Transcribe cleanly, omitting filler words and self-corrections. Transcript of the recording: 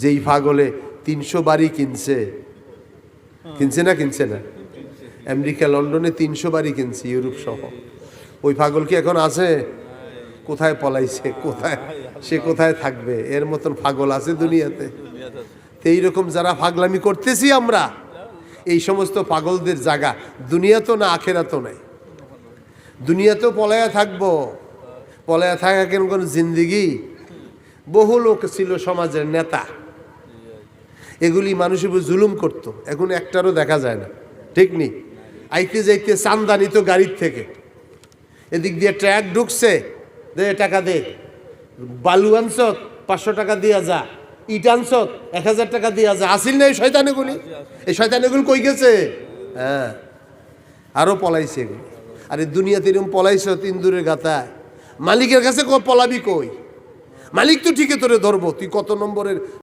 যেই পাগলে 300 বাড়ি কিনছে না আমেরিকা লন্ডনে 300 বাড়ি কিনছে, ইউরোপ সহ। ওই পাগল কি এখন আছে? কোথায় পলাইছে? সে কোথায় থাকবে? এর মতন পাগল আছে দুনিয়াতে? তো এইরকম যারা পাগলামি করতেছি আমরা, এই সমস্ত পাগলদের জায়গা দুনিয়া তো না, আখেরাতও নাই। দুনিয়াতেও পলায়া থাকবো, পলায়া থাকা কেন কোন জিন্দিগি? বহু লোক ছিল সমাজের নেতা, এগুলি মানুষের উপর জুলুম করত, এখন একটারও দেখা যায় না, ঠিক নি? আইতে যাইতে চান্দা নিত গাড়ির থেকে, এদিক দিয়ে ট্রাক ঢুকছে, দে টাকা দে, বালু আনছত 500 টাকা দিয়া যা, ইট আনছত 1000 টাকা দিয়া যা। আসিল না এই শয়তানেগুলি? এই শয়তানেগুলি কই গেছে? হ্যাঁ, আরো পলাইছে এগুলি। আরে দুনিয়াতে এরকম পলাইছ ইন্দুরের গাতায়, মালিকের কাছে পলাবি কই? মালিক তো ঠিকই তোরে ধরবো, তুই কত নম্বরের